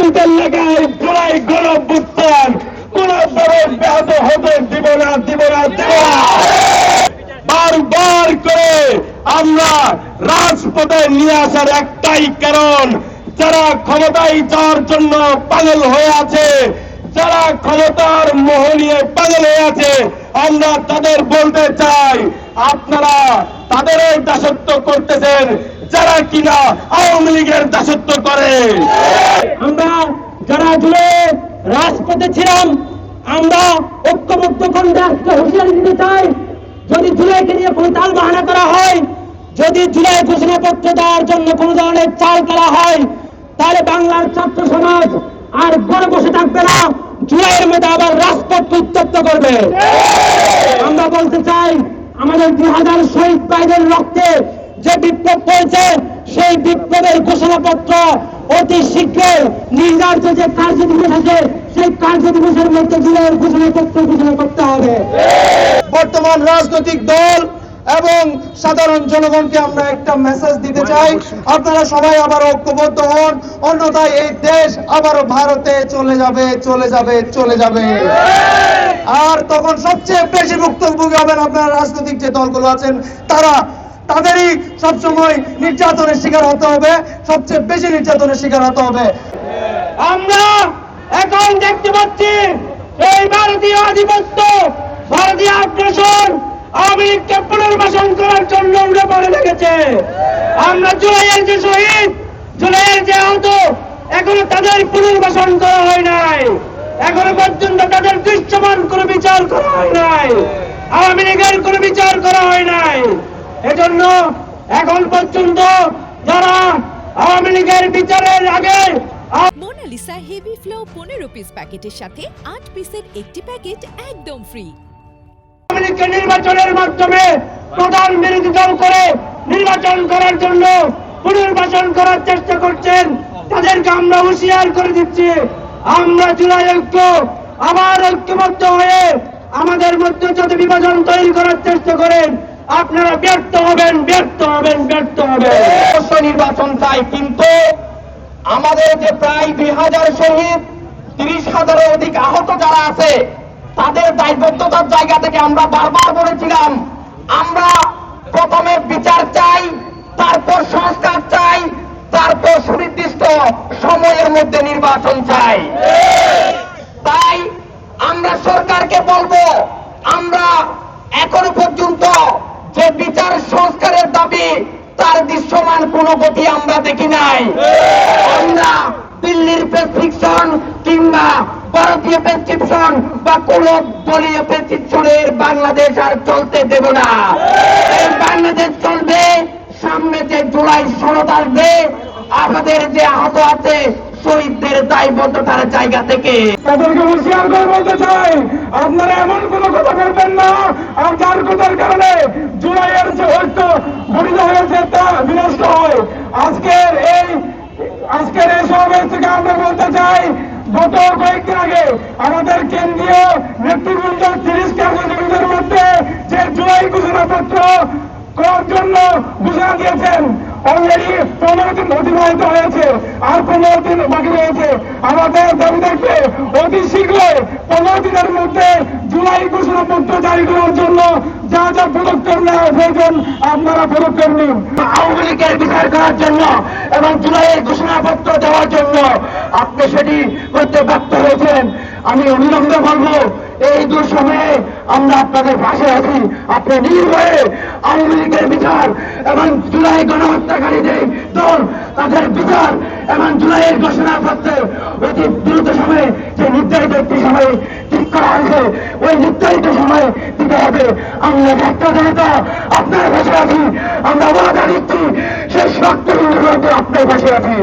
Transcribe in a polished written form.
আপনাদের লেখায় জুলাই গণঅভ্যুত্থান কোনভাবে ব্যাহত হতে দিব না। বারবার করে আমরা রাজপথে নিয়ে আসার একটাই কারণ, যারা ক্ষমতায় যাওয়ার জন্য পাগল হয়ে আছে, যারা ক্ষমতার মোহ নিয়ে পাগল হয়ে আছে, আমরা তাদের বলতে চাই, আপনারা তাদেরই দাসত্ব করতেছেন যারা কিনা আওয়ামী লীগের দাসত্ব করে। আমরা যারা জুড়ে রাজপথে ছিলাম, আমরা ঐক্যবদ্ধ কণ্ঠে আজকে হুঁশিয়ারি দিতে চাই, যদি জুলাইকে নিয়ে কোনো তাল বাহানা করা হয়, যদি জুলাই ঘোষণাপত্র দেওয়ার জন্য কোনো ধরনের চাল করা হয়, তাহলে বাংলার ছাত্র সমাজ আর ঘরে বসে থাকবে না, জুলাইয়ের মধ্যে আবার রাজপথকে উত্তপ্ত করবে। আমরা বলতে চাই, আমাদের 2000 শহীদ ভাইদের রক্তে যে বিপ্লব হয়েছে, সেই বিপ্লবের ঘোষণাপত্র অতি শীঘ্র নির্ধারিত যে কার্য দিবস আছে, সেই কার্য দিবসের মধ্যে জুলাইয়ের ঘোষণাপত্র ঘোষণা করতে হবে। বর্তমান রাজনৈতিক দল এবং সাধারণ জনগণকে আমরা একটা মেসেজ দিতে চাই, আপনারা সবাই আবার ঐক্যবদ্ধ হন, অন্যথায় এই দেশ আবারও ভারতে চলে যাবে। আর তখন সবচেয়ে বেশি ভুক্তভোগী হবেন আপনারা রাজনৈতিক যে দলগুলো আছেন, তাদেরই সবসময় নির্যাতনের শিকার হতে হবে, সবচেয়ে বেশি নির্যাতনের শিকার হতে হবে। আমরা এখন দেখতে পাচ্ছি এই ভারতীয় আধিপত্য, ভারতীয় আগ্রাসন আওয়ামী লীগকে পুনর্বাসন করার জন্য উঠে পড়ে লেগেছে। আমরা জুলাইয়ের যে শহীদ, জুলাইয়ের যে আহত, এখনো তাদের পুনর্বাসন করা হয় নাই, এখনো পর্যন্ত তাদের দৃশ্যমান কোনো বিচার করা হয় নাই, আওয়ামী লীগের কোনো বিচার করা হয় নাই। এজন্য এখন পর্যন্ত যারা আওয়ামী লীগের বিচারের আগে মোনালিসা হেভি ফ্লো 15 পিস প্যাকেটের সাথে 8 পিসের একটি প্যাকেট একদম ফ্রি। আওয়ামী লীগকে নির্বাচনের মাধ্যমে প্রধান বিরোধী দল করে নির্বাচন করার জন্য পুনর্বাসন করার চেষ্টা করছেন, তাদেরকে আমরা হুঁশিয়ার করে দিচ্ছি, আমরা জুলাই ঐক্য আবার ঐক্যবদ্ধ হয়ে আমাদের মধ্যে যত বিভাজন তৈরি করার চেষ্টা করেন, আপনারা ব্যর্থ হবেন। নির্বাচন চাই, কিন্তু আমাদের যে প্রায় 2000 শহীদ, 30,000-এর অধিক আহত যারা আছে, তাদের দায়বদ্ধতার জায়গা থেকে আমরা বারবার বলেছিলাম, আমরা প্রথমে বিচার চাই, তারপর সংস্কার চাই, তারপর সুনির্দিষ্ট সময়ের মধ্যে নির্বাচন চাই। তাই আমরা সরকারকে বলবো, আমরা এখনো পর্যন্ত যে বিচার সংস্কারের দাবি, তার দৃশ্যমান কোনো গতি আমরা দেখি নাই। আমরা দিল্লির প্রেসক্রিপশন কিংবা ভারতীয় প্রেসক্রিপশন বা কোন দলীয় প্রেসক্রিপশনের বাংলাদেশ আর চলতে দেব না। এই বাংলাদেশ চলবে, সামনে যে জুলাই সনদ আসবে, আমাদের যে আহত আছে শহীদদের দায়বদ্ধতার জায়গা থেকে তাদেরকে হুঁশিয়ার করে বলতে চাই, আপনারা এমন কোন কথা বলবেন না আর যার কথার কারণে জুলাইয়ের যে ঐক্য গঠিত হয়েছে তা বিনষ্ট হয়। আজকের এই সমাবেশ থেকে আমরা বলতে চাই, গত কয়েকদিন আগে আমাদের কেন্দ্রীয় নেতৃবৃন্দ 30 কার্যদিবসের মধ্যে যে জুলাই ঘোষণাপত্র করার জন্য ঘোষণা দিয়েছেন, অলরেডি 15 দিন অতিবাহিত হয়েছে, আর 15 দিন বাকি রয়েছে। আমাদের দাবি থাকবে অতি শীঘ্রই 15 দিনের মধ্যে জুলাই ঘোষণাপত্র জারি করার জন্য যা পদক্ষেপ নেওয়া প্রয়োজন আপনারা পদক্ষেপ নিন। আওয়ামী লীগের বিচার করার জন্য এবং জুলাইয়ের ঘোষণাপত্র দেওয়ার জন্য আপনি সেটি করতে ব্যর্থ হয়েছেন। আমি অবিলম্বে বলবো, এই দুঃসময়ে আমরা আপনাদের পাশে আছি। আপনি নির্ভয়ে আওয়ামী লীগের বিচার এবং জুলাই গণহত্যাকারীদের দল তাদের বিচার এবং জুলাইয়ের ঘোষণাপত্রের অতি দ্রুত সময়ে যে নির্ধারিত একটি সময় ঠিক করা হয়েছে, ওই নির্ধারিত সময়ে দিতে হবে। আমরা ছাত্র জনতা আপনার পাশে আছি, আমরা ওয়াদা দিচ্ছি শেষ রক্ত আপনার পাশে আছি।